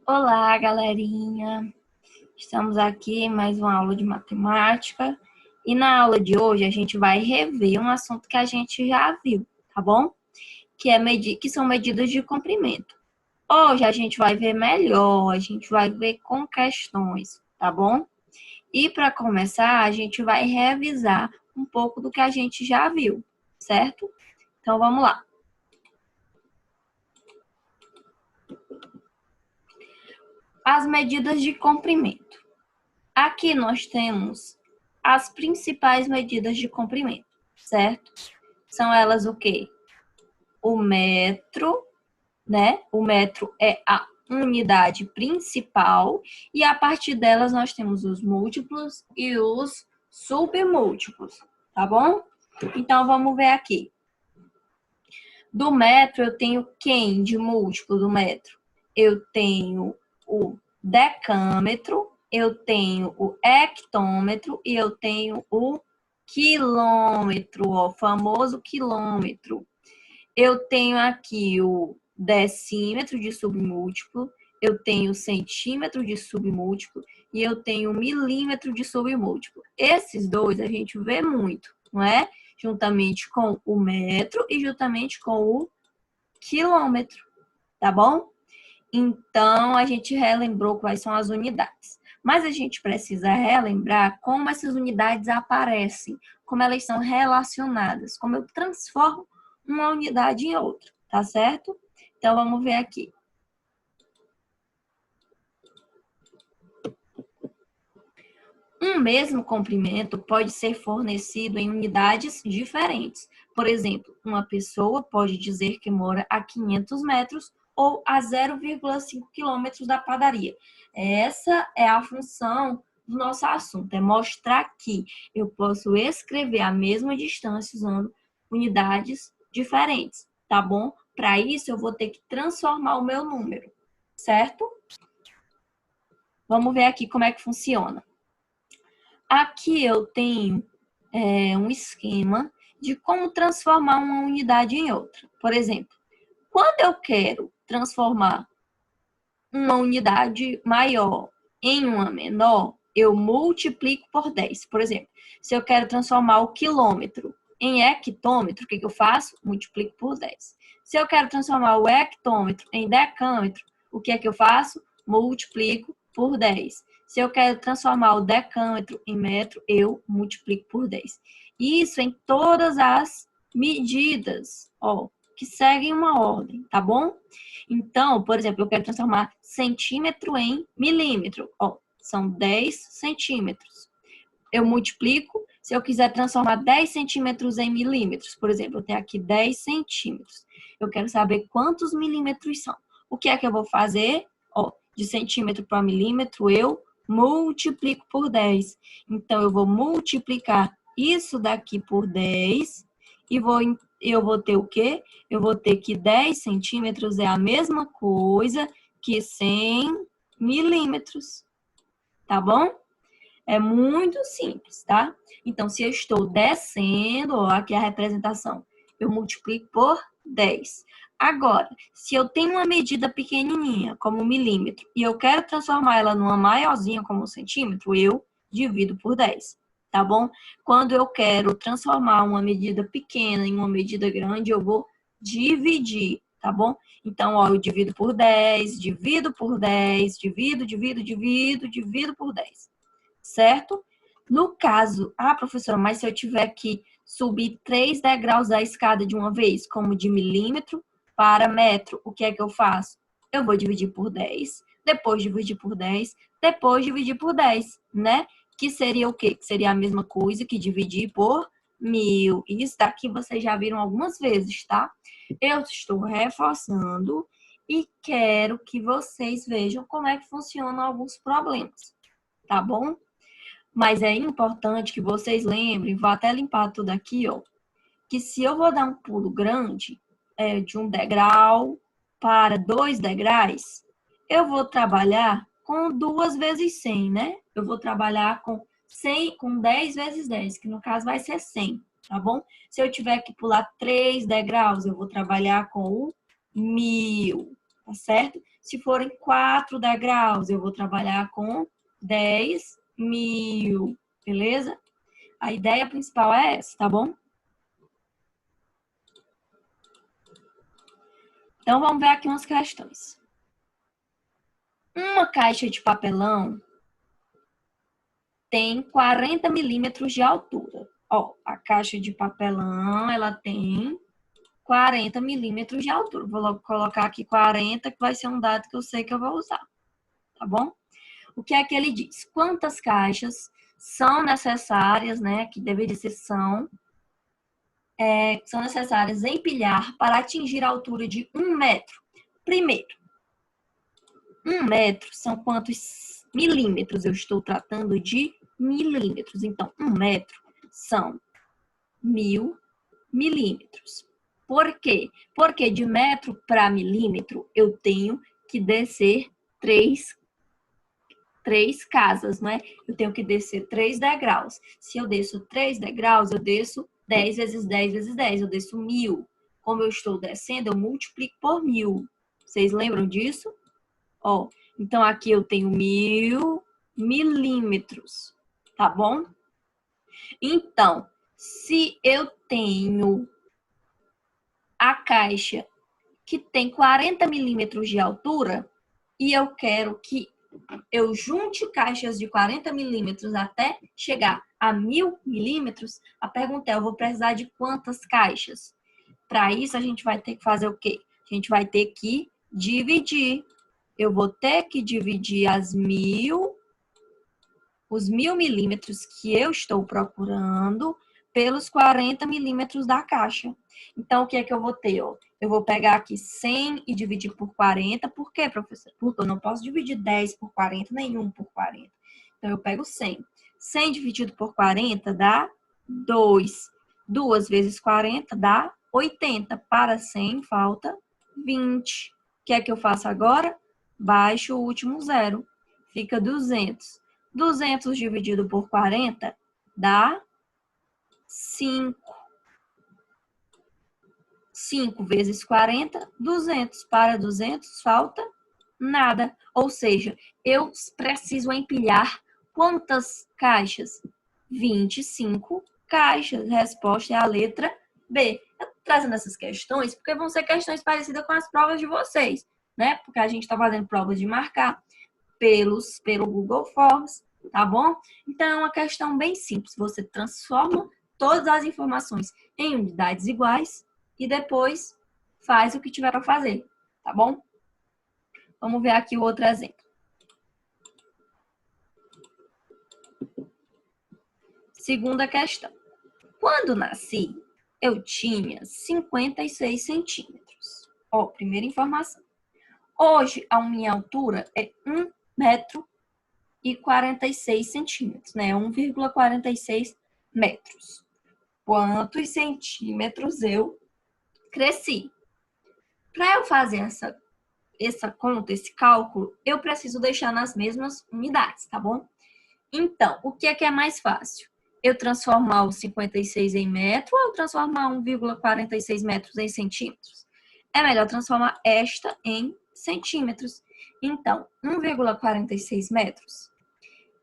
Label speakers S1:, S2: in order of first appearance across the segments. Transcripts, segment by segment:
S1: Olá, galerinha! Estamos aqui em mais uma aula de matemática e na aula de hoje a gente vai rever um assunto que a gente já viu, tá bom? Que são medidas de comprimento. Hoje a gente vai ver melhor, a gente vai ver com questões, tá bom? E para começar, a gente vai revisar um pouco do que a gente já viu, certo? Então vamos lá. As medidas de comprimento. Aqui nós temos as principais medidas de comprimento, certo? São elas o quê? O metro, né? O metro é a unidade principal e a partir delas nós temos os múltiplos e os submúltiplos, tá bom? Então vamos ver aqui. Do metro eu tenho quem de múltiplo do metro? Eu tenho o decâmetro, eu tenho o hectômetro e eu tenho o quilômetro, ó, famoso quilômetro. Eu tenho aqui o decímetro de submúltiplo, eu tenho centímetro de submúltiplo e eu tenho milímetro de submúltiplo. Esses dois a gente vê muito, não é? Juntamente com o metro e juntamente com o quilômetro, tá bom? Então, a gente relembrou quais são as unidades. Mas a gente precisa relembrar como essas unidades aparecem, como elas são relacionadas, como eu transformo uma unidade em outra, tá certo? Então, vamos ver aqui. Um mesmo comprimento pode ser fornecido em unidades diferentes. Por exemplo, uma pessoa pode dizer que mora a 500 metros ou a 0,5 quilômetros da padaria. Essa é a função do nosso assunto, é mostrar que eu posso escrever a mesma distância usando unidades diferentes, tá bom? Para isso, eu vou ter que transformar o meu número, certo? Vamos ver aqui como é que funciona. Aqui eu tenho um esquema de como transformar uma unidade em outra. Por exemplo, quando eu quero transformar uma unidade maior em uma menor, eu multiplico por 10. Por exemplo, se eu quero transformar o quilômetro em hectômetro, o que eu faço? Multiplico por 10. Se eu quero transformar o hectômetro em decâmetro, o que é que eu faço? Multiplico por 10. Se eu quero transformar o decâmetro em metro, eu multiplico por 10. Isso em todas as medidas, ó, que seguem uma ordem, tá bom? Então, por exemplo, eu quero transformar centímetro em milímetro. Ó, são 10 centímetros. Eu multiplico, se eu quiser transformar 10 centímetros em milímetros, por exemplo, eu tenho aqui 10 centímetros. Eu quero saber quantos milímetros são. O que é que eu vou fazer? Ó, de centímetro para milímetro, eu multiplico por 10. Então, eu vou multiplicar isso daqui por 10 e eu vou ter o quê? Eu vou ter que 10 centímetros é a mesma coisa que 100 milímetros, tá bom? É muito simples, tá? Então, se eu estou descendo, ó, aqui é a representação, eu multiplico por 10. Agora, se eu tenho uma medida pequenininha, como um milímetro, e eu quero transformar ela numa maiorzinha, como um centímetro, eu divido por 10, tá bom? Quando eu quero transformar uma medida pequena em uma medida grande, eu vou dividir, tá bom? Então, ó, eu divido por 10, divido por 10, divido por 10. Certo? No caso, professora, mas se eu tiver que subir 3 degraus da escada de uma vez, como de milímetro para metro, o que é que eu faço? Eu vou dividir por 10, depois dividir por 10, depois dividir por 10, né? Que seria o quê? Que seria a mesma coisa que dividir por 1000. Isso daqui vocês já viram algumas vezes, tá? Eu estou reforçando e quero que vocês vejam como é que funcionam alguns problemas, tá bom? Mas é importante que vocês lembrem, vou até limpar tudo aqui, ó, que se eu vou dar um pulo grande, de 1 degrau para 2 degraus, eu vou trabalhar com 2 vezes 100, né? Eu vou trabalhar com 100, com 10 vezes 10, que no caso vai ser 100, tá bom? Se eu tiver que pular 3 degraus, eu vou trabalhar com o 1000, tá certo? Se forem 4 degraus, eu vou trabalhar com 10.000, beleza? A ideia principal é essa, tá bom? Então, vamos ver aqui umas questões. Uma caixa de papelão tem 40 milímetros de altura. Ó, a caixa de papelão, ela tem 40 milímetros de altura. Vou logo colocar aqui 40, que vai ser um dado que eu sei que eu vou usar. Tá bom? O que é que ele diz? Quantas caixas são necessárias, né? Que deveria ser são necessárias empilhar para atingir a altura de 1 metro. Primeiro, 1 metro são quantos milímetros? Eu estou tratando de milímetros. Então, 1 metro são 1.000 milímetros. Por quê? Porque de metro para milímetro eu tenho que descer três casas, não é? Eu tenho que descer 3 degraus. Se eu desço 3 degraus, eu desço 10 vezes 10 vezes 10, eu desço 1.000. Como eu estou descendo, eu multiplico por 1.000. Vocês lembram disso? Ó, então aqui eu tenho 1.000 milímetros, tá bom? Então, se eu tenho a caixa que tem 40 milímetros de altura e eu quero que eu junte caixas de 40 milímetros até chegar a 1.000 milímetros, a pergunta é, eu vou precisar de quantas caixas? Para isso, a gente vai ter que fazer o quê? A gente vai ter que dividir. Eu vou ter que dividir os 1.000 milímetros que eu estou procurando pelos 40 milímetros da caixa. Então, o que é que eu vou ter? Ó? Eu vou pegar aqui 100 e dividir por 40. Por quê, professor? Porque eu não posso dividir 10 por 40, nenhum por 40. Então, eu pego 100. 100 dividido por 40 dá 2. 2 vezes 40 dá 80. Para 100, falta 20. O que é que eu faço agora? Baixo o último zero. Fica 200. 200 dividido por 40 dá 5. 5 vezes 40, 200. Para 200, falta nada. Ou seja, eu preciso empilhar quantas caixas? 25 caixas. Resposta é a letra B. Eu tô trazendo essas questões porque vão ser questões parecidas com as provas de vocês, né? Porque a gente está fazendo provas de marcar pelo Google Forms, tá bom? Então, é uma questão bem simples. Você transforma todas as informações em unidades iguais e depois faz o que tiver para fazer, tá bom? Vamos ver aqui o outro exemplo. Segunda questão. Quando nasci, eu tinha 56 centímetros. Ó, primeira informação. Hoje, a minha altura é 1 metro e 46 centímetros, né? 1,46 metros. Quantos centímetros eu cresci? Para eu fazer essa conta, esse cálculo, eu preciso deixar nas mesmas unidades, tá bom? Então, o que é mais fácil? Eu transformar o 56 em metro ou eu transformar 1,46 metros em centímetros? É melhor transformar esta em centímetros. Então, 1,46 metros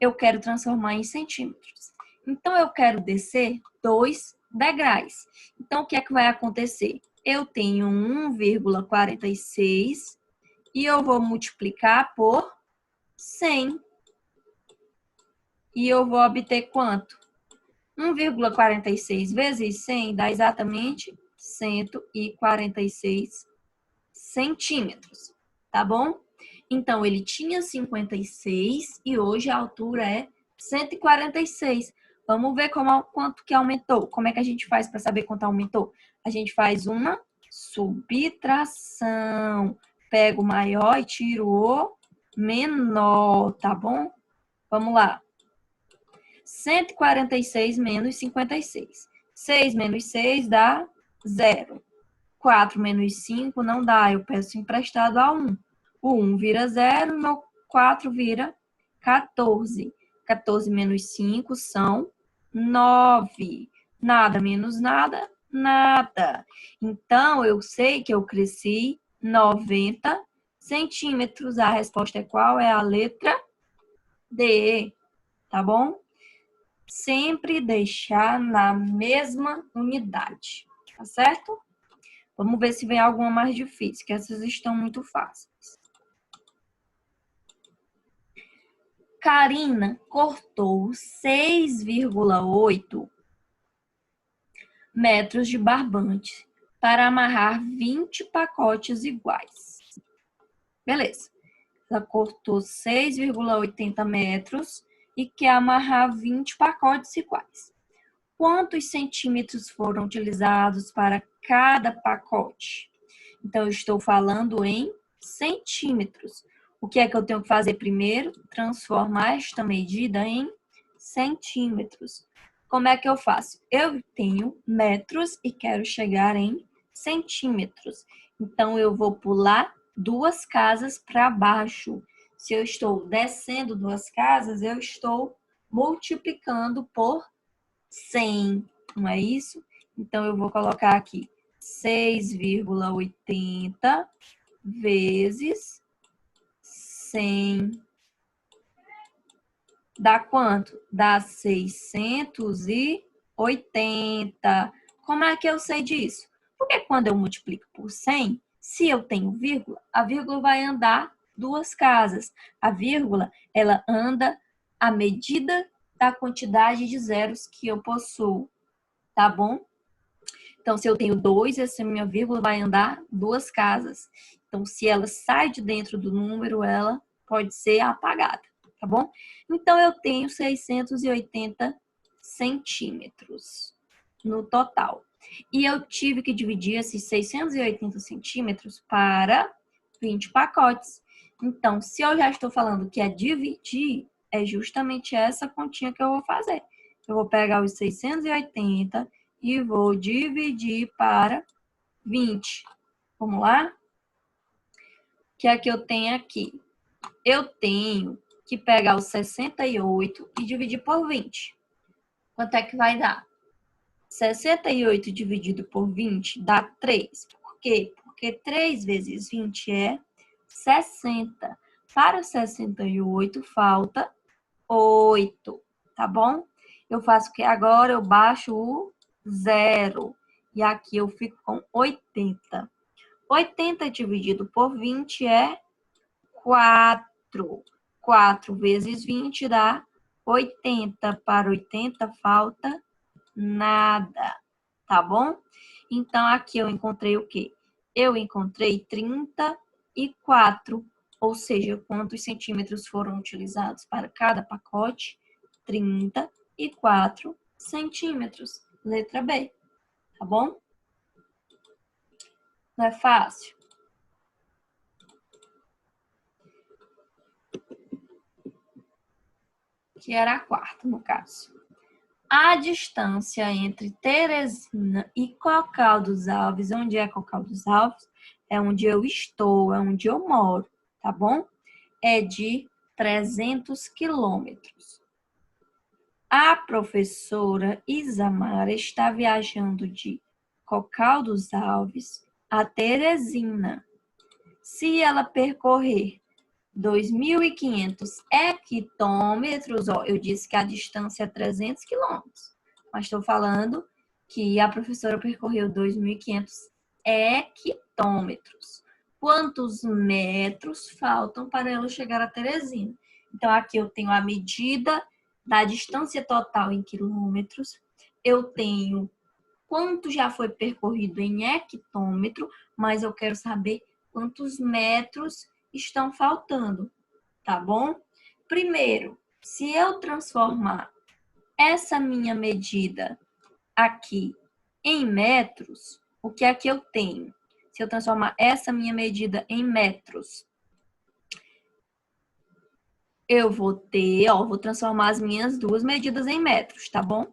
S1: eu quero transformar em centímetros. Então, eu quero descer 2 degraus. Então, o que é que vai acontecer? Eu tenho 1,46 e eu vou multiplicar por 100. E eu vou obter quanto? 1,46 vezes 100 dá exatamente 146 centímetros, tá bom? Então, ele tinha 56 e hoje a altura é 146. Vamos ver quanto que aumentou. Como é que a gente faz para saber quanto aumentou? A gente faz uma subtração. Pego o maior e tiro o menor, tá bom? Vamos lá. 146 menos 56. 6 menos 6 dá 0. 4 menos 5 não dá, eu peço emprestado a 1. O 1 vira 0, no 4 vira 14. 14 menos 5 são 9. Nada menos nada, nada. Então, eu sei que eu cresci 90 centímetros. A resposta é qual? É a letra D, tá bom? Sempre deixar na mesma unidade, tá certo? Vamos ver se vem alguma mais difícil, que essas estão muito fáceis. Karina cortou 6,8 metros de barbante para amarrar 20 pacotes iguais. Beleza. Ela cortou 6,80 metros e quer amarrar 20 pacotes iguais. Quantos centímetros foram utilizados para cada pacote? Então, eu estou falando em centímetros. O que é que eu tenho que fazer primeiro? Transformar esta medida em centímetros. Como é que eu faço? Eu tenho metros e quero chegar em centímetros. Então, eu vou pular 2 casas para baixo. Se eu estou descendo 2 casas, eu estou multiplicando por 100, não é isso? Então, eu vou colocar aqui 6,80 vezes 100. Dá quanto? Dá 680. Como é que eu sei disso? Porque quando eu multiplico por 100, se eu tenho vírgula, a vírgula vai andar 2 casas. A vírgula, ela anda à medida da quantidade de zeros que eu possuo, tá bom? Então, se eu tenho 2, essa minha vírgula vai andar 2 casas. Então, se ela sai de dentro do número, ela pode ser apagada, tá bom? Então, eu tenho 680 centímetros no total. E eu tive que dividir esses 680 centímetros para 20 pacotes. Então, se eu já estou falando que é dividir, é justamente essa continha que eu vou fazer. Eu vou pegar os 680 e vou dividir para 20. Vamos lá? O que é que eu tenho aqui? Eu tenho que pegar os 68 e dividir por 20. Quanto é que vai dar? 68 dividido por 20 dá 3. Por quê? Porque 3 vezes 20 é 60. Para o 68 falta 8, tá bom? Eu faço o que agora? Eu baixo o 0. E aqui eu fico com 80. 80 dividido por 20 é 4. 4 vezes 20 dá 80. Para 80 falta nada, tá bom? Então, aqui eu encontrei o quê? Eu encontrei 34, ou seja, quantos centímetros foram utilizados para cada pacote? 34 centímetros. Letra B, tá bom? Não é fácil? Que era a quarta, no caso. A distância entre Teresina e Cocal dos Alves, onde é Cocal dos Alves? É onde eu estou, é onde eu moro, tá bom? É de 300 quilômetros. A professora Isamara está viajando de Cocal dos Alves a Teresina. Se ela percorrer 2.500 hectômetros, ó, eu disse que a distância é 300 quilômetros, mas estou falando que a professora percorreu 2.500 hectômetros. Quantos metros faltam para ela chegar a Teresina? Então, aqui eu tenho a medida da distância total em quilômetros, eu tenho quanto já foi percorrido em hectômetro, mas eu quero saber quantos metros estão faltando, tá bom? Primeiro, se eu transformar essa minha medida aqui em metros, o que é que eu tenho? Se eu transformar essa minha medida em metros, eu vou ter, ó, vou transformar as minhas duas medidas em metros, tá bom?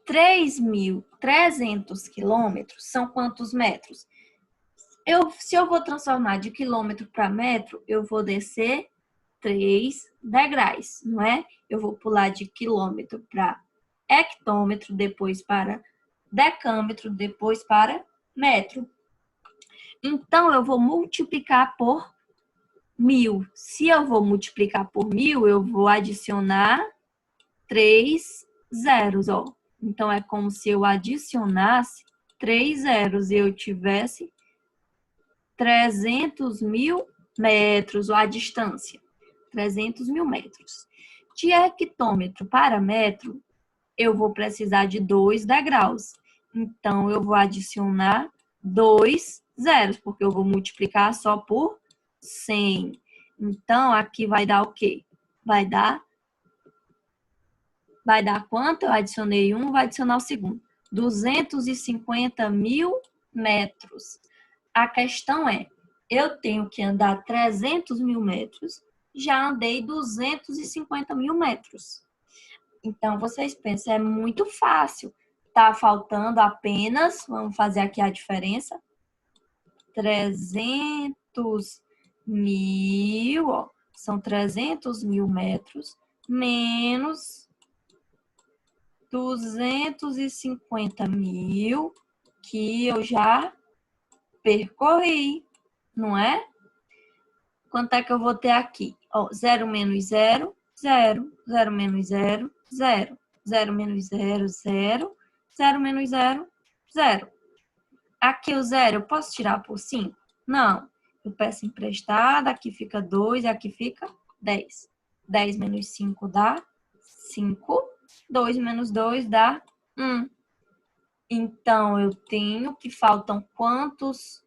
S1: 3.300 quilômetros são quantos metros? Se eu vou transformar de quilômetro para metro, eu vou descer 3 degraus, não é? Eu vou pular de quilômetro para hectômetro, depois para decâmetro, depois para metro. Então, eu vou multiplicar por 1.000. Se eu vou multiplicar por 1.000, eu vou adicionar 3 zeros, ó. Então, é como se eu adicionasse 3 zeros e eu tivesse 300.000 metros, ou a distância, 300.000 metros. De hectômetro para metro, eu vou precisar de 2 degraus. Então, eu vou adicionar 2 zeros, porque eu vou multiplicar só por 100. Então, aqui vai dar o quê? Vai dar quanto? Eu adicionei um, vou adicionar o segundo. 250.000 metros. A questão é, eu tenho que andar 300.000 metros, já andei 250.000 metros. Então, vocês pensam, é muito fácil. Tá faltando apenas, vamos fazer aqui a diferença, 300.000, ó, são 300.000 metros, menos 250.000 que eu já percorri, não é? Quanto é que eu vou ter aqui? Ó, 0 menos 0, 0. 0 menos 0, 0. 0 menos 0, 0. 0 menos 0, 0. Aqui o 0 eu posso tirar por 5? Não. Eu peço emprestado, aqui fica 2, aqui fica 10. 10 menos 5 dá 5. 2 menos 2 dá 1. Então, eu tenho que faltam quantos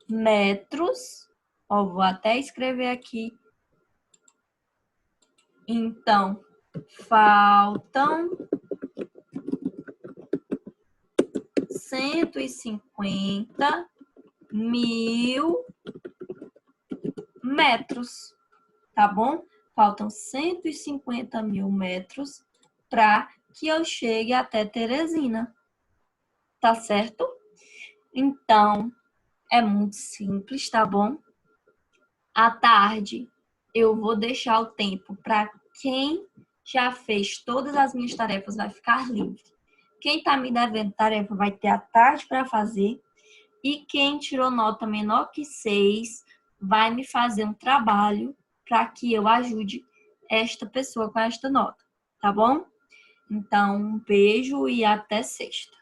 S1: metros? Ó, vou até escrever aqui. Então, faltam 150.000 metros, tá bom? Faltam 150.000 metros para que eu chegue até Teresina, tá certo? Então, é muito simples, tá bom? À tarde, eu vou deixar o tempo para quem já fez todas as minhas tarefas vai ficar livre. Quem está me devendo tarefa vai ter a tarde para fazer. E quem tirou nota menor que 6 vai me fazer um trabalho para que eu ajude esta pessoa com esta nota, tá bom? Então, um beijo e até sexta.